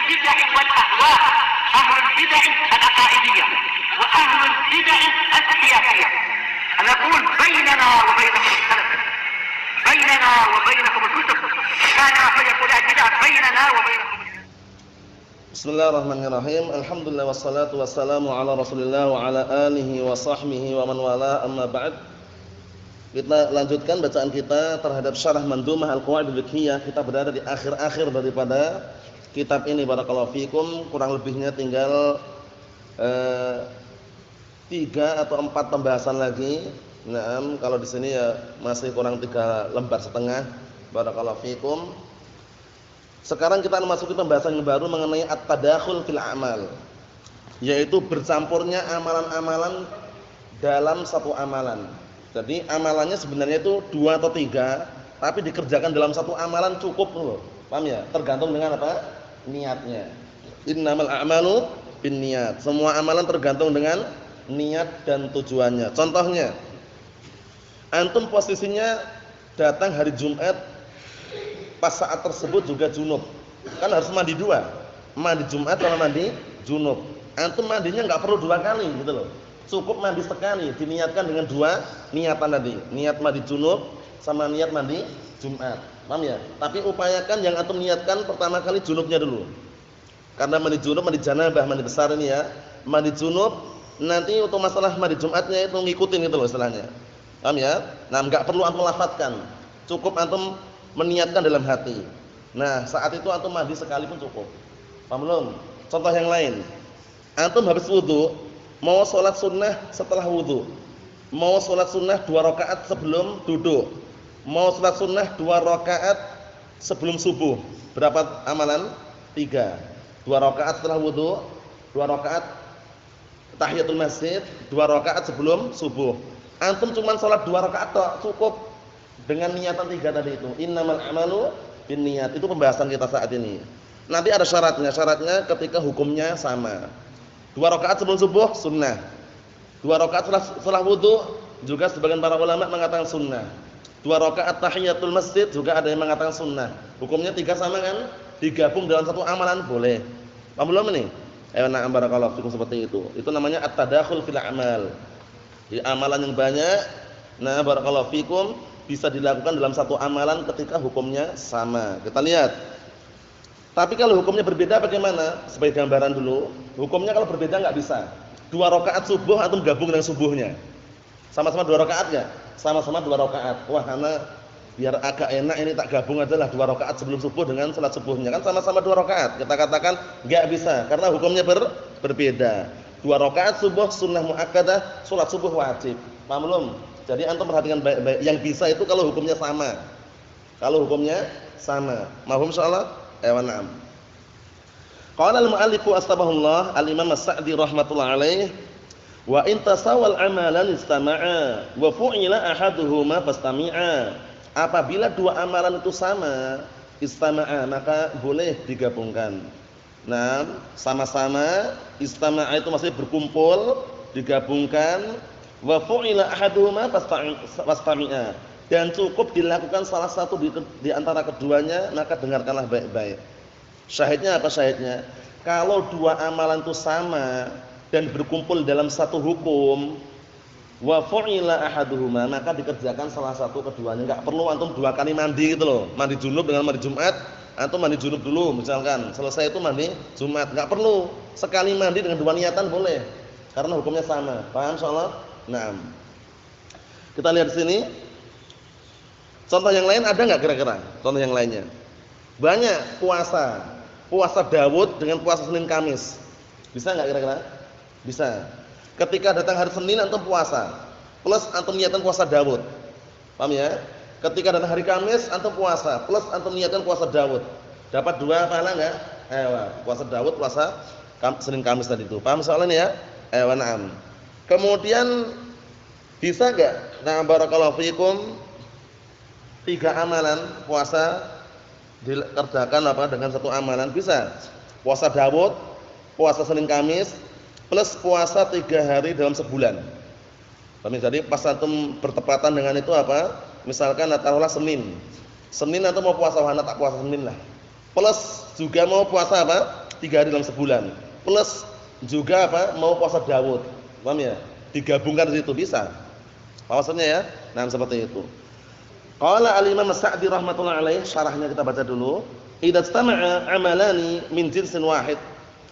البدع والأهواء، أهل البدع العقائدية وأهل البدع السياسية. أنا أقول بيننا وبينكم السلف، بيننا وبينكم الكتب، كان فيقول البدع بيننا وبينكم. Bismillahirrahmanirrahim. Alhamdulillah wassalatu wassalamu ala Rasulillah wa ala alihi wa sahbihi wa man wala, amma ba'd. Kita lanjutkan bacaan kita terhadap Syarah Mandhumah Al-Qawaid Al-Fiqhiyah. Kita berada di akhir-akhir daripada kitab ini, barakallahu fikum. Kurang lebihnya tinggal 3 atau 4 pembahasan lagi. Nah, kalau di sini ya masih kurang 3 lembar setengah, barakallahu fikum. Sekarang kita memasuki pembahasan yang baru mengenai at-tadakhul fil a'mal, yaitu bercampurnya amalan-amalan dalam satu amalan. Jadi amalannya sebenarnya itu 2 atau 3, tapi dikerjakan dalam satu amalan cukup loh. Paham ya? Tergantung dengan apa? Niatnya. Innamal a'malu binniyat. Semua amalan tergantung dengan niat dan tujuannya. Contohnya, antum posisinya datang hari Jumat, pas saat tersebut juga junub, kan harus mandi 2, mandi Jumat sama mandi junub. Antum mandinya nggak perlu 2 kali gitu loh, cukup mandi sekali, diniatkan dengan 2 niatan tadi, niat mandi junub sama niat mandi Jumat, paham ya? Tapi upayakan yang antum niatkan pertama kali junubnya dulu, karena mandi junub, mandi janabah, mandi besar ini ya, mandi junub, nanti untuk masalah mandi Jumatnya itu ngikutin gitu loh istilahnya, paham ya? Nah, nggak perlu antum lafadzkan, cukup antum meniatkan dalam hati. Nah, saat itu antum mandi sekali pun cukup. Paham belum? Contoh yang lain. Antum habis wudu, mau sholat sunnah setelah wudu. Mau sholat sunnah 2 rakaat sebelum duduk. Mau sholat sunnah 2 rakaat sebelum subuh. Berapa amalan? 3. 2 rakaat setelah wudu, 2 rakaat tahiyatul masjid, 2 rakaat sebelum subuh. Antum cuma sholat 2 rakaat cukup. Dengan niatan 3 tadi itu, innamal a'malu binniyat. Itu pembahasan kita saat ini. Nanti ada syaratnya. Syaratnya ketika hukumnya sama. 2 rakaat sebelum subuh sunnah. 2 rakaat setelah wudu juga sebagian para ulama mengatakan sunnah. 2 rakaat tahiyatul masjid juga ada yang mengatakan sunnah. Hukumnya 3 sama kan? Digabung dalam satu amalan boleh. Paham belum ini? Ayo na'am barakallahu fikum, seperti itu. Itu namanya at-tadakhul fil a'mal. Di amalan yang banyak, nah barakallahu fikum, bisa dilakukan dalam satu amalan ketika hukumnya sama. Kita lihat. Tapi kalau hukumnya berbeda bagaimana? Sebagai gambaran dulu. Hukumnya kalau berbeda nggak bisa. 2 rakaat subuh atau gabung dengan subuhnya. Sama-sama 2 rakaat ya? Sama-sama 2 rakaat. Wah, karena biar agak enak ini tak gabung adalah 2 rakaat sebelum subuh dengan salat subuhnya. Kan sama-sama 2 rakaat. Kita katakan nggak bisa karena hukumnya berbeda. 2 rakaat subuh sunnah muakkadah, salat subuh wajib. Paham belum? Jadi antum perhatikan baik-baik. Yang bisa itu kalau hukumnya sama. Kalau hukumnya sama. Mahum insyaallah? Na'am. Qala al-mu'allifu astabahullah, al-Imam As-Sa'di rahimatullah alaih, wa in tasawal amalan istama'a wa fu'ila ahaduhuma fastami'a. Apabila 2 amalan itu sama, istama'a, maka boleh digabungkan. Nah, sama-sama, istama'a itu maksudnya berkumpul, digabungkan. Wa fu'ila ahaduhuma fastami'a, dan cukup dilakukan salah satu di antara keduanya, maka dengarkanlah baik-baik. Syahidnya apa syahidnya? Kalau 2 amalan itu sama dan berkumpul dalam satu hukum, wa fu'ila ahaduhuma, maka dikerjakan salah satu keduanya. Enggak perlu antum 2 kali mandi gitu loh. Mandi junub dengan mandi Jumat, antum mandi junub dulu misalkan, selesai itu mandi Jumat. Enggak perlu. Sekali mandi dengan 2 niatan boleh. Karena hukumnya sama. Paham insyaallah? Nah, kita lihat di sini. Contoh yang lain ada nggak kira-kira? Contoh yang lainnya. Banyak puasa. Puasa Daud dengan puasa Senin Kamis. Bisa nggak kira-kira? Bisa. Ketika datang hari Senin antum puasa, plus antum niatan puasa Daud. Paham ya? Ketika datang hari Kamis antum puasa, plus antum niatan puasa Daud. Dapat 2 pahala enggak? Puasa Daud, puasa Senin Kamis tadi itu. Paham soal ini ya? Na'am. Kemudian bisa enggak? Nah, barakallahu fikum, 3 amalan puasa dikerjakan dengan satu amalan? Bisa. Puasa Daud, puasa Senin Kamis, plus puasa 3 hari dalam sebulan. Jadi pas antum bertepatan dengan itu apa? Misalkan taruhlah Senin. Senin antum mau puasa wahana tak puasa Senin lah. Plus juga mau puasa apa? 3 hari dalam sebulan. Plus juga apa? Mau puasa Daud. Paham ya? Digabungkan di situ bisa. Maksudnya ya? Nah, seperti itu. Qala al-Imam As-Sa'di rahimatullah alaih, syarahnya kita baca dulu. Idza istama'a amalani min jinsin wahid.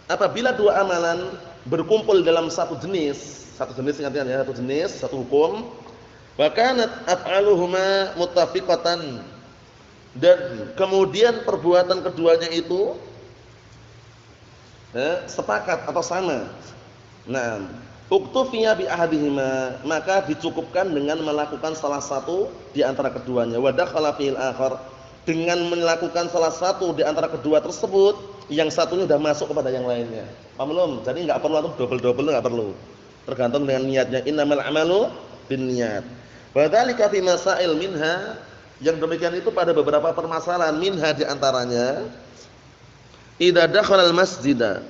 Apabila dua amalan berkumpul dalam satu jenis ingat ya, satu jenis, satu hukum, wa kanat af'aluhuma muttafiqatan, dan kemudian perbuatan keduanya itu sepakat atau sama. Nah, uktufiya bi ahadihima, maka dicukupkan dengan melakukan salah satu di antara keduanya. Wa dakhala fil akhar, dengan melakukan salah satu di antara kedua tersebut, yang satunya sudah masuk kepada yang lainnya. Paham belum? Jadi enggak perlu atau double-double, enggak perlu. Tergantung dengan niatnya. Innamal a'malu binniyat. Wa dzalika fi masail minha, yang demikian itu pada beberapa permasalahan, minha di antaranya idza dakhala al-masjida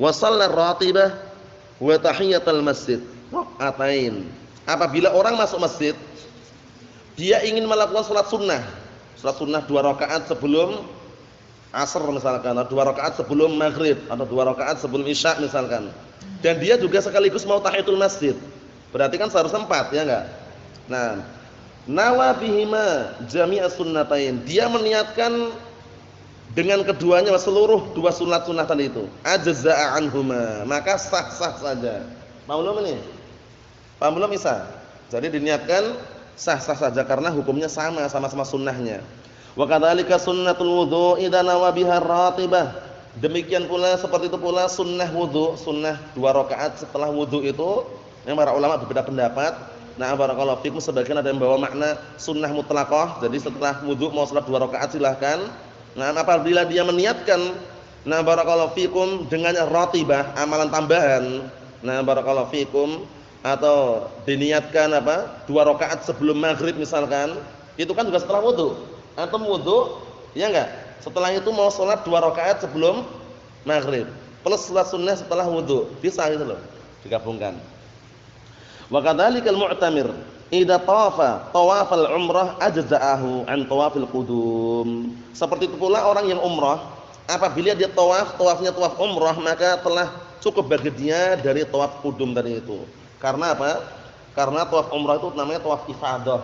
wa shalla ar-ratibah wa tahiyatul masjid rak'atain. Apabila orang masuk masjid, dia ingin melakukan salat sunnah 2 rakaat sebelum asar misalkan, atau 2 rakaat sebelum maghrib, atau 2 rakaat sebelum isya misalkan. Dan dia juga sekaligus mau tahiyatul masjid. Berarti kan seharusnya 4, ya enggak? Nah, nawa bihima jami'as sunnatain. Dia meniatkan dengan keduanya seluruh 2 sunat tadi itu. Ajza'a anhuma, maka sah-sah saja. Paham belum ini? Paham belum Isa? Jadi diniatkan sah-sah saja karena hukumnya sama-sama sunnahnya. Wa kadzalika sunnatul wudhu idza nawa biha ratibah. Demikian pula seperti itu pula sunnah wudu, sunnah 2 rakaat setelah wudu itu, yang para ulama berbeda pendapat. Nah, barakallahu fikum, sebagian ada yang bawa makna sunnah mutlaqah, jadi setelah wudu mau salat 2 rakaat silahkan. Nah, apabila dia meniatkan, nah barakallahu fikum, dengan ratibah, amalan tambahan, nah barakallahu fikum, atau diniatkan 2 rakaat sebelum maghrib misalkan, itu kan juga setelah wudu. Antum wudu, ya enggak? Setelah itu mau sholat 2 rakaat sebelum maghrib, plus sholat sunnah setelah wudu, bisa gitu loh, digabungkan. Wa kadzalikal mu'tamir idza tawafa tawafal umrah ajza'ahu an tawafil qudum. Seperti itu pula orang yang umrah, apabila dia tawafnya tawaf umrah, maka telah cukup bagi dia dari tawaf qudum tadi itu. Karena apa? Karena tawaf umrah itu namanya tawaf ifadah.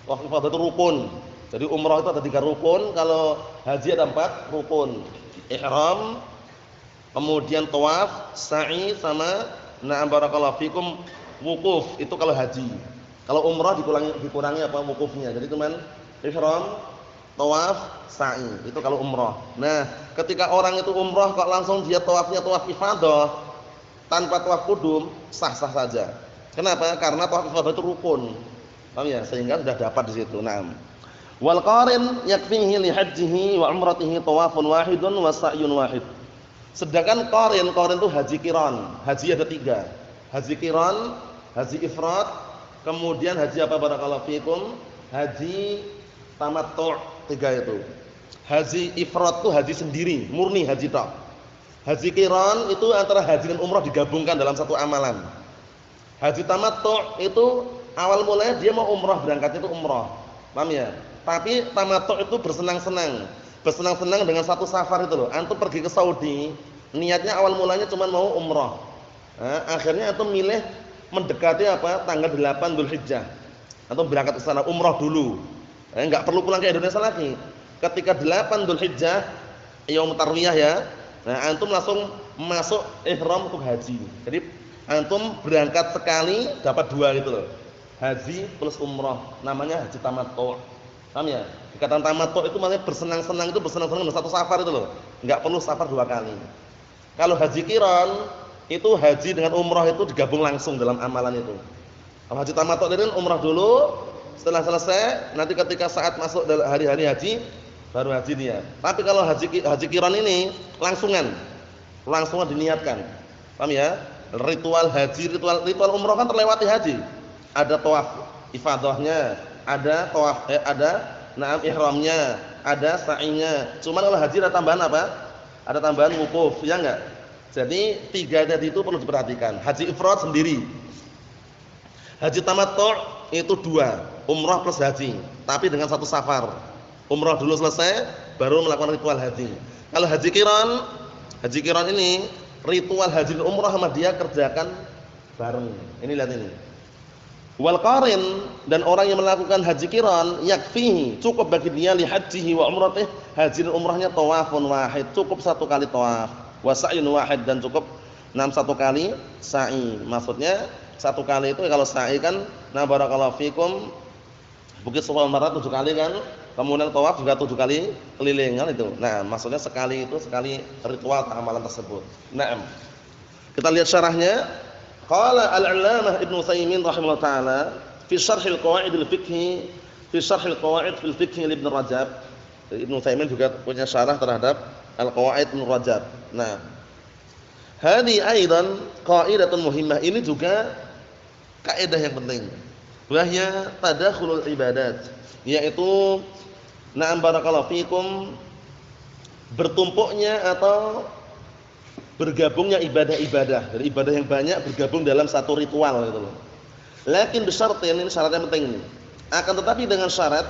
Tawaf ifadah itu rukun. Jadi umrah itu ada 3 rukun, kalau haji ada 4 rukun. Ihram, kemudian tawaf, sa'i, sama na'am barakallahu fikum wukuf, itu kalau haji. Kalau umrah dikurangi wukufnya. Jadi cuman ihram, tawaf, sa'i, itu kalau umrah. Nah, ketika orang itu umrah kok langsung dia tawafnya tawaf ifadah tanpa tawaf qudum, sah-sah saja. Kenapa? Karena tawaf ifadah itu rukun. Paham ya? Sehingga sudah dapat di situ. Naam. Wal qarin yakfihi li hajjihi wa umratihi tawafun wahidun wa sa'yun wahid. Sedangkan qarin itu haji qiran. Haji ada 3. Haji qiran, haji ifrad, kemudian haji apa barakallahu fikum? Haji tamattu', 3 itu. Haji ifrad itu haji sendiri, murni haji tok. Haji qiran itu antara haji dan umrah digabungkan dalam satu amalan. Haji tamattu' itu awal mulanya dia mau umrah, berangkatnya itu umrah. Paham ya? Tapi tamattu' itu bersenang-senang dengan satu safar itu loh. Antum pergi ke Saudi, niatnya awal mulanya cuma mau umrah. Nah, akhirnya antum milih mendekati tanggal 8 Dzulhijjah. Antum berangkat ke sana umrah dulu. Enggak perlu pulang ke Indonesia lagi. Ketika 8 Dzulhijjah, yaum tarwiyah ya. Nah, antum langsung masuk ihram untuk haji. Jadi antum berangkat sekali dapat 2 gitu loh. Haji plus umrah, namanya haji tamattu'. Paham ya? Dikatakan tamattu' itu maksudnya bersenang-senang dengan satu safar itu loh. Enggak perlu safar 2 kali. Kalau haji qiran itu haji dengan umrah itu digabung langsung dalam amalan itu. Kalau haji tamattu' itu umrah dulu, setelah selesai nanti ketika saat masuk hari-hari haji baru haji dia. Tapi kalau haji qiran ini langsungan diniatkan. Paham ya? Ritual haji, ritual umrah kan terlewati haji. Ada tawaf ifadahnya, ada tawaf na'am ihramnya, ada sa'inya. Cuma kalau haji ada tambahan Ada tambahan wukuf, ya enggak? Jadi 3 tadi itu perlu diperhatikan. Haji ifrad sendiri. Haji tamattu' itu 2, umrah plus haji, tapi dengan satu safar. Umrah dulu selesai baru melakukan ritual haji. Kalau haji qiran Haji qiran ini ritual haji dan umrah sama dia kerjakan bareng. Ini lihat ini. Wal qarin, dan orang yang melakukan haji qiran yakfihi, cukup bagi dia li hajihi wa umratih, haji dan umrahnya tawafun wahid, cukup satu kali tawaf, wa sa'yun wahid, dan cukup satu kali sa'i. Maksudnya satu kali itu kalau sa'i kan barakallahu fikum Bukit Safa Marwah 7 kali kan, kemudian tawaf juga 7 kali keliling kan itu. Nah, maksudnya sekali itu sekali ritual amalan tersebut. Naam. Kita lihat syarahnya. Qala al-'Allamah Ibnu Utsaimin rahimahullah taala fi syarh al-qawaid al-fiqhi fi syarh al-qawaid fil fiqhi Ibnu Rajab. Ibnu Utsaimin juga punya syarah terhadap al-qawaid Ibnu Rajab. Nah, hadi aidan qaidatun muhimmah, ini juga kaidah yang penting. Wahya tadakhulul ibadat, yaitu na'am barakallahu fikum bertumpuknya atau bergabungnya ibadah-ibadah, dari ibadah yang banyak bergabung dalam satu ritual gitu loh. Lakin bisyartin, ini syarat yang penting ini. Akan tetapi dengan syarat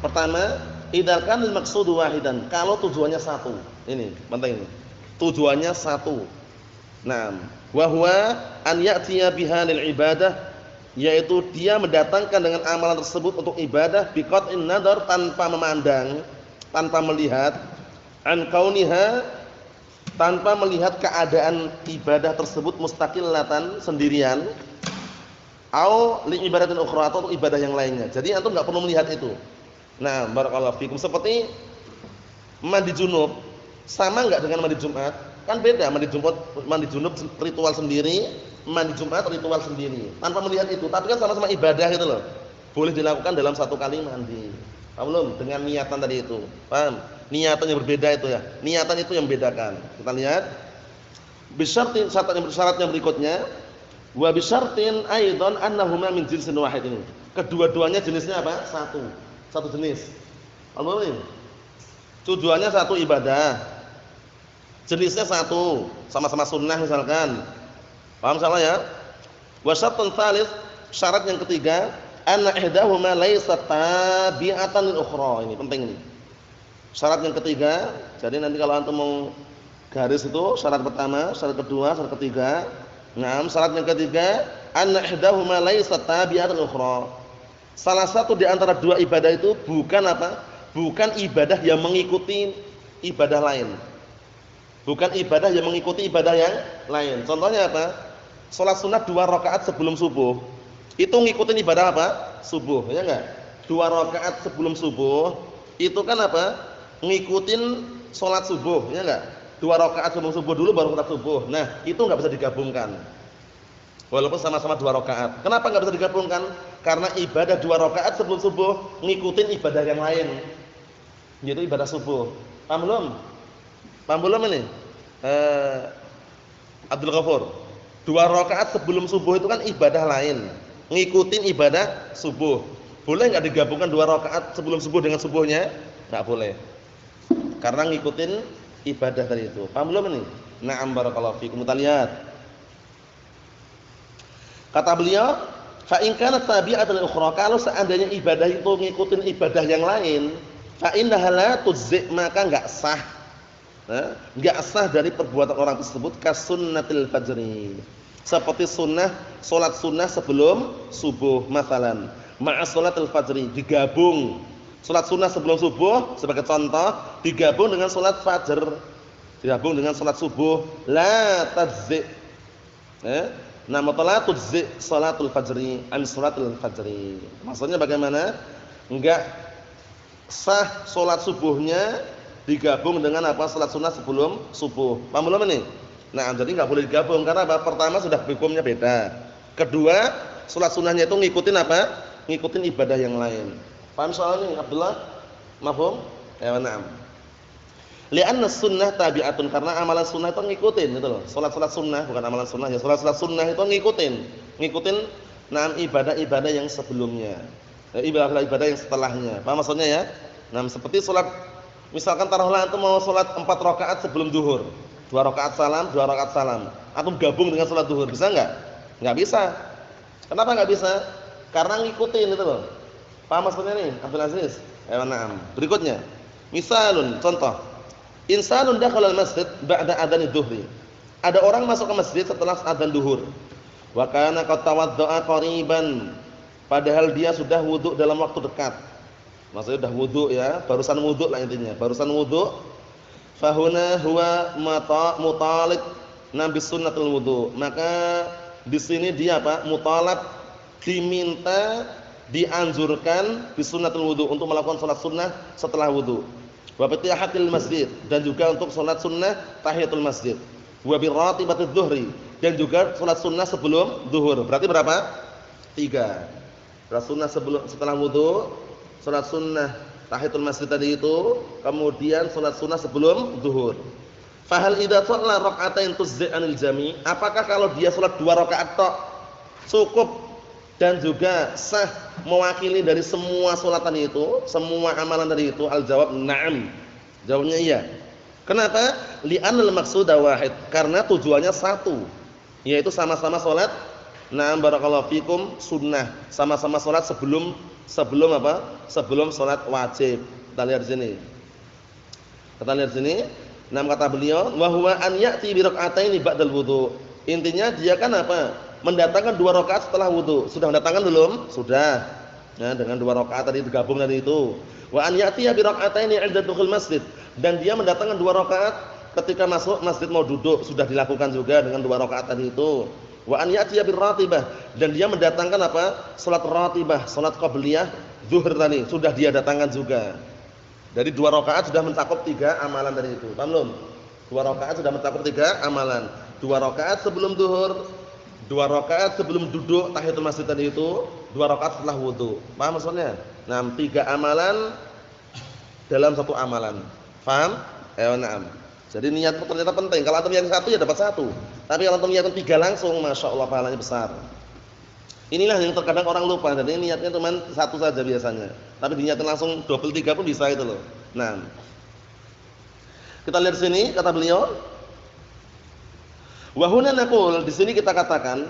pertama, idzal kanal maqsudu wahidan, kalau tujuannya satu. Ini penting ini. Tujuannya satu. Naam, wa huwa an ya'tiya biha lil ibadah, yaitu dia mendatangkan dengan amalan tersebut untuk ibadah biqat'in nadar, tanpa memandang, tanpa melihat, an kauniha, tanpa melihat keadaan ibadah tersebut mustaqillatan, sendirian, au li ibadatin ukhra, atau untuk ibadah yang lainnya. Jadi antum enggak perlu melihat itu. Nah, barakallahu fikum, seperti mandi junub sama enggak dengan mandi Jumat? Kan beda, mandi junub ritual sendiri, mandi Jumat ritual sendiri. Tanpa melihat itu, tapi kan sama-sama ibadah gitu loh. Boleh dilakukan dalam satu kali mandi. Paham belum? Dengan niatan tadi itu. Paham? Niatan yang berbeda itu ya. Niatan itu yang membedakan. Kita lihat. Bisyartin, syarat yang berikutnya, wa bisyartin aidan annahuma min jinsin wahid ini. Kedua-duanya jenisnya apa? Satu jenis. Paham belum? Tujuannya satu ibadah. Jenisnya satu, sama-sama sunnah misalkan. Paham salah ya? Wa syartun tsalits, syarat yang ketiga, anna ihdahuma laysat tabi'atan lil ukhra. Ini penting ini. Syarat yang ketiga, jadi nanti kalau antum mau garis itu syarat pertama, syarat kedua, syarat ketiga. Nah, syarat yang ketiga, anna ihdahuma laysat tabi'atan lil ukhra. Salah satu di antara dua ibadah itu bukan apa? Bukan ibadah yang mengikuti ibadah lain. Bukan ibadah yang mengikuti ibadah yang lain. Contohnya apa? Salat sunat 2 rakaat sebelum subuh. Itu ngikutin ibadah apa? Subuh, ya enggak? 2 rakaat sebelum subuh itu kan apa? Ngikutin salat subuh, ya enggak? 2 rakaat sebelum subuh dulu baru salat subuh. Nah, itu enggak bisa digabungkan. Walaupun sama-sama 2 rakaat. Kenapa enggak bisa digabungkan? Karena ibadah 2 rakaat sebelum subuh ngikutin ibadah yang lain. Yaitu ibadah subuh. Paham belum? Paham belum ini? Abdul Ghafur. 2 rakaat sebelum subuh itu kan ibadah lain, ngikutin ibadah subuh. Boleh enggak digabungkan 2 rakaat sebelum subuh dengan subuhnya? Enggak boleh. Karena ngikutin ibadah tadi itu. Paham belum ini? Na'am barakallahu fikum. Kita lihat. Kata beliau, fa in kana tabi'atan ukhra, kalau seandainya ibadah itu ngikutin ibadah yang lain, fa innaha la tujzi', maka enggak sah. Enggak sah dari perbuatan orang tersebut kasunnatil fajri, seperti sunnah, salat sunnah sebelum subuh masalan, ma'a salatil fajri, digabung salat sunnah sebelum subuh sebagai contoh, digabung dengan salat fajar, digabung dengan salat subuh, la tajzi', nama la tujzi' salatul fajri an salatul fajri. Maksudnya bagaimana? Enggak sah salat subuhnya digabung dengan apa? Salat sunnah sebelum subuh. Paham belum ini? Nah, jadi enggak boleh digabung karena apa? Pertama sudah hukumnya beda. Kedua, salat sunnahnya itu ngikutin apa? Ngikutin ibadah yang lain. Paham soal ini, Abdullah? Mafhum? Ya, na'am. Li'anna sunnah tabi'atun, karena amalan sunnah itu ngikutin gitu loh. Salat-salat sunnah bukan amalan sunnah ya. Salat-salat sunnah itu ngikutin na'am ibadah-ibadah yang sebelumnya. Ibadah-ibadah yang setelahnya. Paham maksudnya ya? Nah, seperti salat, misalkan taruhlah antum mau salat 4 rakaat sebelum zuhur, 2 rakaat salam, 2 rakaat salam. Antum gabung dengan salat zuhur, bisa enggak? Enggak bisa. Kenapa enggak bisa? Karena ngikutin itu loh. Paham maksudnya nih, Abdul Aziz? Na'am. Berikutnya. Misalun, contoh. Insanun dakhala al-masjid ba'da adzan adz-dzuhri. Ada orang masuk ke masjid setelah adzan zuhur. Wa kana qad tawadda'a qariban. Padahal dia sudah wudu dalam waktu dekat. Maksudnya sudah wudu ya, barusan wudu lah intinya, barusan wudu. Fahuna huwa mutalib nabi sunnatul wudu. Maka di sini dia apa? Mutalab, diminta, dianjurkan bis sunnatul wudu untuk melakukan salat sunnah setelah wudu. Wa fatihatil masjid, dan juga untuk salat sunnah tahiyatul masjid. Wa bi ratibatidz dzuhri, dan juga salat sunnah sebelum zuhur. Berarti berapa? 3. Salat sunnah setelah wudu, salat sunnah tahiyatul masjid tadi itu, kemudian salat sunnah sebelum zuhur. Fahal idza shalla rak'atain tuzzi' anil jami'? Apakah kalau dia salat 2 rakaat tok cukup dan juga sah mewakili dari semua salatan itu, semua amalan dari itu? Al-jawab na'am. Jawabnya iya. Kenapa? Li'anal maqsuda wahid, karena tujuannya satu, yaitu sama-sama salat. Na'am barakallahu fikum, sunnah, sama-sama salat sebelum apa? Sebelum salat wajib. Kita lihat di sini. Nam kata beliau, wa huwa an ya'ti bi rak'ataini ba'dal wudu. Intinya dia kan apa? Mendatangkan 2 rakaat setelah wudu. Sudah mendatangkan belum? Sudah. Nah, dengan 2 rakaat tadi digabung dari itu. Wa an ya'ti bi rak'ataini 'inda dukhul masjid. Dan dia mendatangkan 2 rakaat ketika masuk masjid mau duduk, sudah dilakukan juga dengan 2 rakaat tadi itu. Wa an ya'ti bir ratibah, dan dia mendatangkan apa? Salat ratibah, salat qabliyah zuhur tadi, sudah dia datangkan juga. Dari 2 rakaat sudah mencakup 3 amalan dari itu. Paham belum? 2 rakaat sudah mencakup 3 amalan. 2 rakaat sebelum zuhur, 2 rakaat sebelum duduk tahiyatul masjid tadi itu, 2 rakaat setelah wudu. Paham maksudnya? Nah, 3 amalan dalam 1 amalan. Paham? Na'am. Jadi niat ternyata penting. Kalau antum niatin 1 ya dapat 1. Tapi kalau antum niatin 3 langsung, masyaallah pahalanya besar. Inilah yang terkadang orang lupa. Jadi niatnya cuma 1 saja biasanya. Tapi diniatin langsung double 3 pun bisa itu loh. Nah, kita lihat sini kata beliau, wa huna naqul, di sini kita katakan,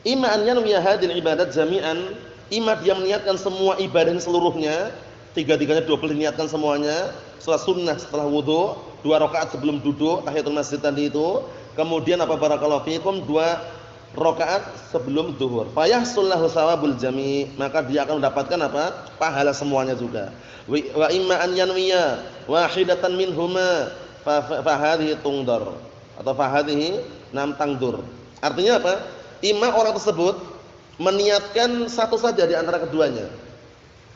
imma an yanwiya hadhil ibadat jami'an, imma dia meniatkan semua ibadah seluruhnya, 3-tiganya double diniatkan semuanya, salat sunnah setelah wudu, 2 rakaat sebelum duduk tahiyatul masjid tadi itu, kemudian apa barakallahu fikum 2 rakaat sebelum zuhur. Fayahsul lahu shawabul jami', maka dia akan mendapatkan apa? Pahala semuanya juga. Wa imma an yanwiya wahidatan minhuma fa hadhihi tungdar, atau fa hadhihi nam tangdur. Artinya apa? Imma orang tersebut meniatkan satu saja di antara keduanya.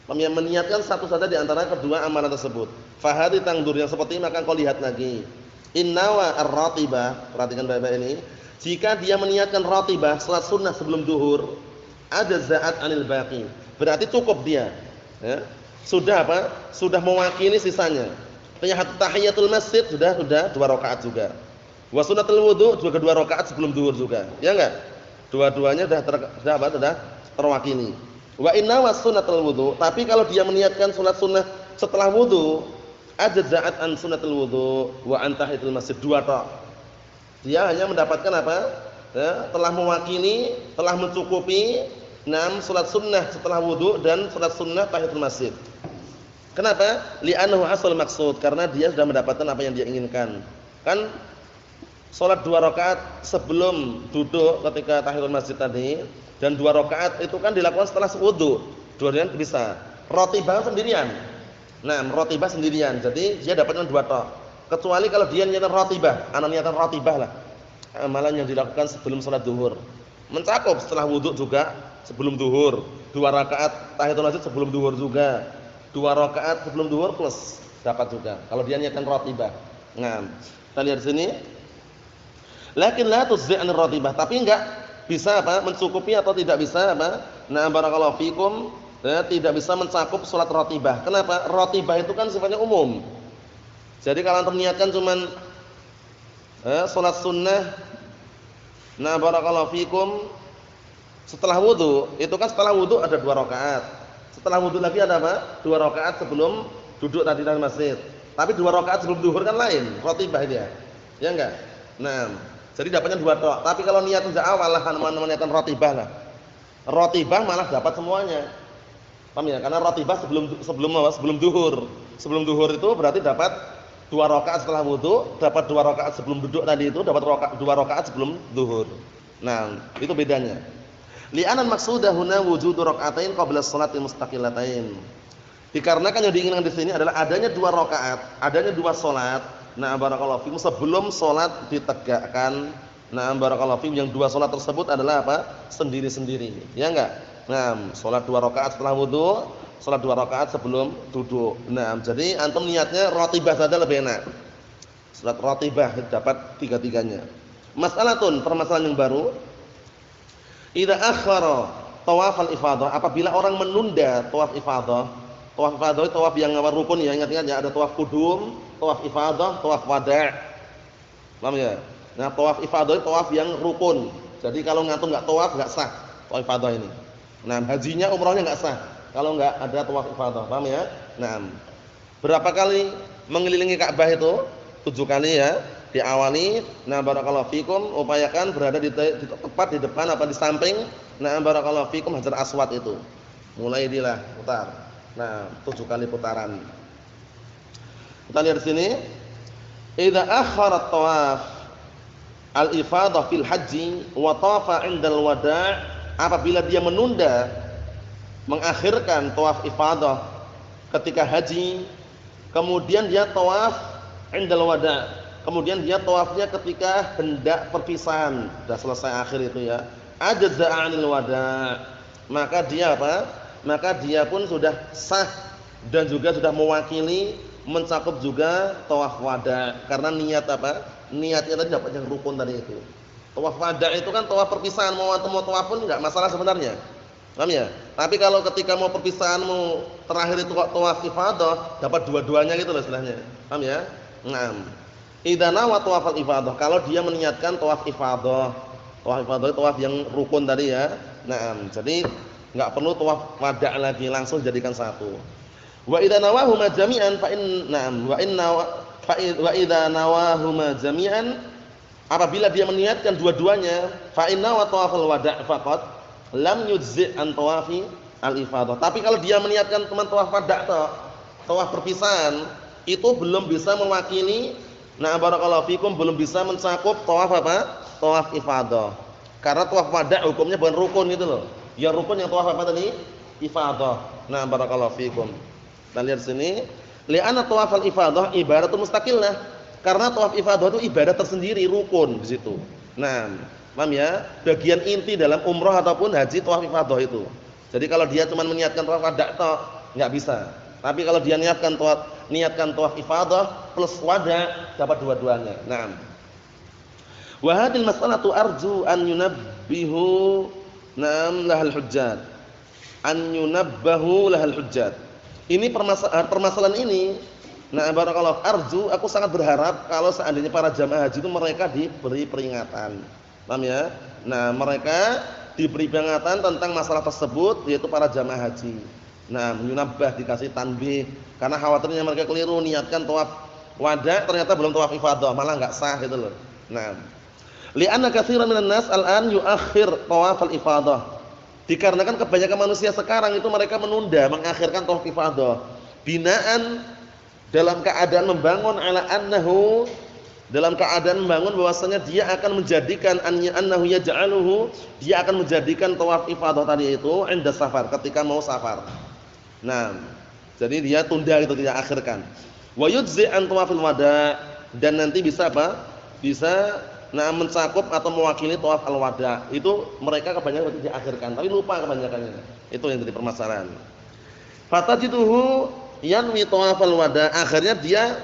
Meniatkan satu saja di antara kedua amalan tersebut. Fa hadhihi tangdur, yang seperti ini maka kau lihat lagi. Innawa ar-ratibah, perhatikan baik-baik ini. Jika dia meniatkan ratibah, salat sunnah sebelum zuhur, ada za'at anil baqi. Berarti cukup dia. Ya. Sudah apa? Sudah mewakili sisanya. Tahiyatul masjid sudah 2 rakaat juga. Wa sunnatul wudu juga 2 rakaat sebelum zuhur juga. Ya enggak? Dua-duanya sudah terwakili. Wa inna was sunnatul wudu, tapi kalau dia meniatkan salat sunnah setelah wudu, ada za'at an sunnatul wudu wa an tahiyatul masjid, 2 tok. Dia hanya mendapatkan apa? Ya, telah mewakili, telah mencukupi 6 salat sunnah setelah wudu dan salat sunnah tahiyatul masjid. Kenapa? Li'annahu hasul maqsud, karena dia sudah mendapatkan apa yang dia inginkan. Kan salat 2 rakaat sebelum duduk ketika tahiyatul masjid tadi, dan 2 rakaat itu kan dilakukan setelah wudu. Dua-duanya bisa. Ratibah sendirian. Nah, ratibah sendirian. Jadi dia dapatkan 2 tok. Kecuali kalau dia niatan ratibah, niatan ratibah lah, amalan yang dilakukan sebelum salat zuhur, mencakup setelah wudu juga sebelum zuhur, 2 rakaat tahiyatul masjid sebelum zuhur juga, 2 rakaat sebelum zuhur plus dapat juga kalau dia niatan ratibah. Nah, kita lihat sini, lakin la tuzzi' an ratibah, tapi enggak bisa apa? Mencukupi atau tidak bisa apa? Nah, barakallahu fikum, ya, tidak bisa mencakup salat ratibah. Kenapa? Ratibah itu kan sifatnya umum. Jadi kalau antum niatkan cuman salat sunnah, nah barakallahu fikum, setelah wudu, itu kan setelah wudu ada 2 rakaat. Setelah wudu lagi ada apa? 2 rakaat sebelum duduk tadi di masjid. Tapi 2 rakaat sebelum zuhur kan lain, ratibah dia. Ya enggak? Nah, jadi dapatnya 2 tok. Tapi kalau niat sejak awal lah niatan ratibah lah. Ratibah malah dapat semuanya. Paham ya? Karena ratibah sebelum zuhur. Sebelum zuhur itu berarti dapat 2 rakaat setelah wudu, dapat 2 rakaat sebelum duduk tadi itu, dapat 2 rakaat sebelum zuhur. Nah, itu bedanya. Li'anal maqsuda huna wujudu raka'atain qabla sholati mustaqillatain. Dikarenakan yang diinginkan di sini adalah adanya 2 rakaat, adanya 2 salat. Nah, barakallahu fikum sebelum salat ditegakkan. Nah, barakallahu fikum yang 2 salat tersebut adalah apa? Sendiri-sendiri. Ya enggak? Nah, salat 2 rakaat setelah wudu, salat 2 rakaat sebelum duduk. Nah, jadi antum niatnya ratibah saja lebih enak. Salat ratibah dapat 3-tiganya. Mas'alatun, permasalahan yang baru. Idza akhara tawaf al-ifadah, apabila orang menunda tawaf ifadah. Tawaf ifadah itu tawaf yang rukun ya, ingat-ingat ya, ada tawaf qudum, tawaf ifadah, tawaf wada'. Paham ya? Nah, tawaf ifadah itu tawaf yang rukun. Jadi kalau ngantum enggak tawaf enggak sah tawaf ifadah ini. Nah, hajinya umrahnya enggak sah kalau enggak ada tawaf ifadah. Paham ya? Nah, berapa kali mengelilingi Ka'bah itu? 7 kali ya. Diawali, nah barakallahu fikum, upayakan berada di tepat di depan apa di samping, nah barakallahu fikum Hajar Aswad itu. Mulai dilah putar. Nah, 7 kali putaran. Kita lihat di sini. Idza akhara tawaf al-ifadah fil haji wa tafa 'indal wada', apabila dia menunda mengakhirkan tawaf ifadah ketika haji, kemudian dia tawaf 'indal wada'. Kemudian dia tawafnya ketika hendak perpisahan, sudah selesai akhir itu ya. Ajza 'anil wada'. Maka dia apa? Maka dia pun sudah sah dan juga sudah mewakili mencakup juga tawaf wada'. Karena niat apa? Niatnya tadi dapat yang rukun tadi itu. Tawaf wada' itu kan tawaf perpisahan, mau tawaf pun enggak masalah sebenarnya. Paham ya? Tapi kalau ketika mau perpisahan, mau terakhir itu kok tawaf ifadah, dapat dua-duanya gitu loh istilahnya. Paham ya? Naam. Idza nawa tawaf ifadah, kalau dia meniatkan tawaf ifadah. Tawaf ifadah itu tawaf yang rukun tadi ya. Naam. Jadi enggak perlu tawaf wada' lagi, langsung jadikan satu. Wa idza nawahuma jami'an fa in na'am wa inna wa idza nawahuma jami'an, apabila dia meniatkan dua-duanya, fa inna wa tawaful wada' faqat lam yujzi' an tawafi al-ifadah. Tapi kalau dia meniatkan cuma tawaf wada' tawaf perpisahan, itu belum bisa mewakili, nah barakallahu fikum, belum bisa mencakup tawaf apa? Tawaf ifadah. Karena tawaf wada' hukumnya bukan rukun gitu loh. Yang rukun yang tawaf apa tadi? Ifadah. Nah barakallahu fikum. Kita lihat sini, li'anna tawaf al-ifadah ibaratun mustaqillah. Karena tawaf ifadah itu ibadah tersendiri, rukun di situ. Nah, paham ya? Bagian inti dalam umrah ataupun haji tawaf ifadah itu. Jadi kalau dia cuma meniatkan tawaf wada' enggak bisa. Tapi kalau dia niatkan tawaf ifadah plus wada' dapat dua-duanya. Naam. Wa hadhil mas'alatu arju an yunabbihu naam lahal hujjat. An yunabbahu lahal hujjat. Ini permasalahan ini, nah barakallahu arju, aku sangat berharap kalau seandainya para jamaah haji itu mereka diberi peringatan. Paham ya? Nah, mereka diberi peringatan tentang masalah tersebut, yaitu para jamaah haji. Nah, yunabbah, dikasih tanbih, karena khawatirnya mereka keliru niatkan tawaf wada' ternyata belum tawaf ifadah, malah enggak sah gitu loh. Nah, li'anna katsiran minan nas al-an yuakhir tawaf al-ifadah. Dikarenakan kebanyakan manusia sekarang itu mereka menunda, mengakhirkan tawaf ifadah. Binaan dalam keadaan membangun ala annahu, dalam keadaan membangun bahwasanya dia akan menjadikan annahu yaj'aluhu, dia akan menjadikan tawaf ifadah tadi itu inda safar, ketika mau safar. Nah, jadi dia tunda gitu, tidak akhirkan. Wa yujzi an tawafil wada', dan nanti bisa apa? Bisa mencakup atau mewakili tawaf al-wada'. Itu mereka kebanyakan diakhirkan, tapi lupa kebanyakannya. Itu yang jadi permasalahan. Fatajiduhu yanwi tawaf al-wada', akhirnya dia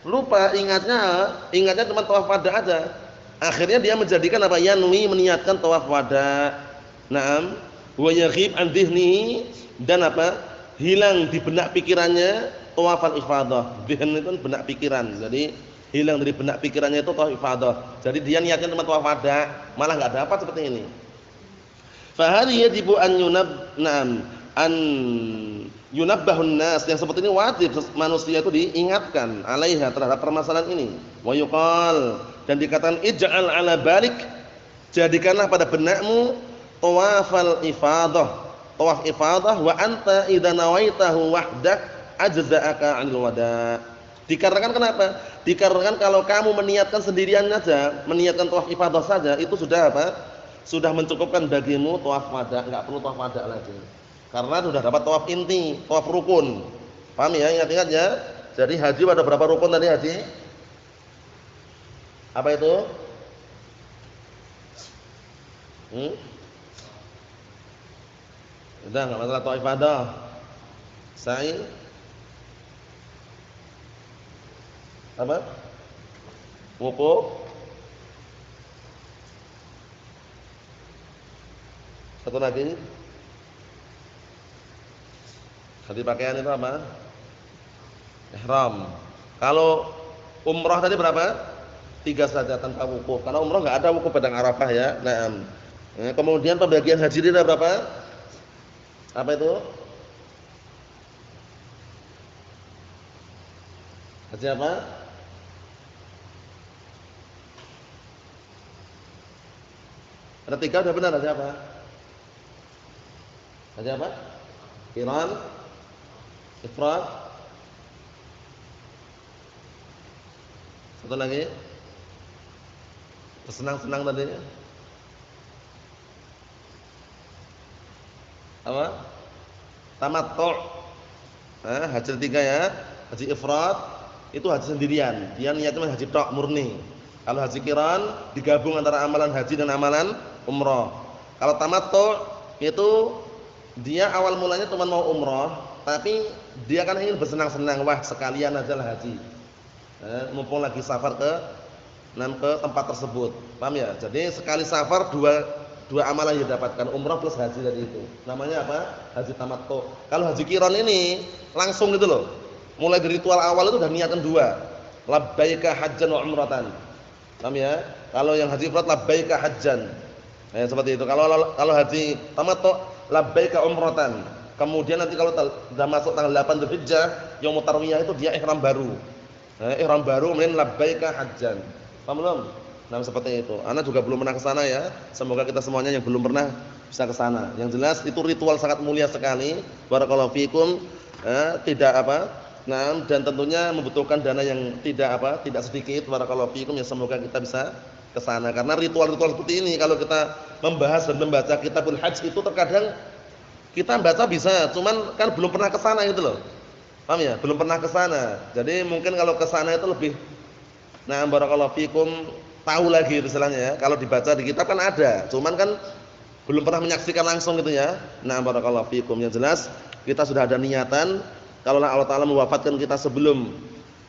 lupa, ingatnya cuma tawaf wada' aja. Akhirnya dia menjadikan apa? Yanwi, meniatkan tawaf wada'. Naam, wa yaghib an dhihnihi, dan apa? Hilang di benak pikirannya tawaf al-ifadah. Dhihn itu benak pikiran. Jadi hilang dari benak pikirannya itu tawaf ifadah. Jadi dia niatnya cuma tawaf wada', malah enggak dapat seperti ini. Fa hadhihi yajibu an yunabbahun nas, yang seperti ini wajib manusia itu diingatkan alaiha, terhadap permasalahan ini. Wa yuqal, dan dikatakan ij'al ala balik, jadikanlah pada benakmu tawafal ifadah, tawaf ifadah, wa anta idza nawaitahu wahdak ajza'aka 'anil wada'. Dikarenakan kenapa? Dikarenakan kalau kamu meniatkan sendirian saja, meniatkan tawaf ifadah saja, itu sudah apa? Sudah mencukupkan bagimu tawaf wada, enggak perlu tawaf wada lagi. Karena sudah dapat tawaf inti, tawaf rukun. Paham ya? Ingat-ingat ya. Jadi haji ada berapa rukun tadi haji? Apa itu? Udah enggak masalah tawaf ifadah. Sa'i apa? Wukuf. Satu lagi. Ganti pakaian itu apa? Ihram. Kalau umrah tadi berapa? 3 saja tanpa wukuf. Karena umrah enggak ada wukuf padang Arafah ya. Naam. Kemudian pembagian haji ini ada berapa? Apa itu? Haji apa? Ada 3 udah benar, haji apa? Haji apa? Qiran, ifrad. Satu lagi. Senang-senang tadi. Apa? Tamattu'. Haji 3 ya. Haji ifrad itu haji sendirian. Dia niatnya haji tok murni. Kalau haji qiran digabung antara amalan haji dan amalan umrah. Kalau tamattu itu dia awal mulanya cuma mau umrah, tapi dia kan ingin bersenang-senang, wah sekalian aja lah haji. Mumpung lagi safar ke tempat tersebut. Paham ya? Jadi sekali safar dua amalan yang didapatkan, umrah plus haji tadi itu. Namanya apa? Haji tamattu. Kalau haji qiran ini langsung gitu loh. Mulai dari ritual awal itu udah niatkan 2. Labbaika hajjan wa umratan. Paham ya? Kalau yang haji ifrad labbaika hajjan. Seperti itu. Kalau haji tamattu labbaika umratan. Kemudian nanti kalau sudah masuk tanggal 8 Dzulhijjah, yaumut tarwiyah itu dia ihram baru. Ihram baru kemudian labbaika hajjan. Paham belum? Nah, seperti itu. Ana juga belum pernah ke sana ya. Semoga kita semuanya yang belum pernah bisa ke sana. Yang jelas itu ritual sangat mulia sekali. Barakallahu fikum. Tidak apa? Nah, dan tentunya membutuhkan dana yang tidak sedikit. Barakallahu fikum, ya semoga kita bisa ke sana. Karena ritual-ritual seperti ini kalau kita membahas dan membaca Kitabul Hajj itu terkadang kita baca bisa, cuman kan belum pernah ke sana gitu loh. Paham ya? Belum pernah ke sana. Jadi mungkin kalau ke sana itu lebih barakallahu fikum tahu lagi istilahnya ya. Kalau dibaca di kitab kan ada, cuman kan belum pernah menyaksikan langsung gitu ya. Barakallahu fikum. Yang jelas kita sudah ada niatan. Kalau Allah Ta'ala mewafatkan kita sebelum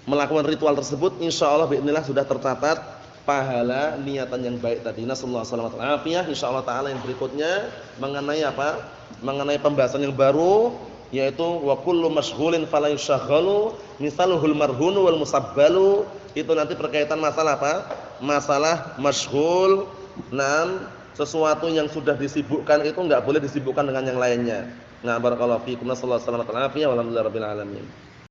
melakukan ritual tersebut, insyaallah biidznillah sudah tercatat pahala niatan yang baik tadi. Nasallahu alaihi wasallam. Insyaallah Ta'ala yang berikutnya mengenai apa? Mengenai pembahasan yang baru, yaitu wa kullu masyghulin fala yushaghalu misaluhul marhunu wal musabbalu. Itu nanti berkaitan masalah apa? Masalah masyghul. Sesuatu yang sudah disibukkan itu enggak boleh disibukkan dengan yang lainnya. Barakallahu fiikum. Nasallahu alaihi wasallam. Walhamdulillahirabbil alamin.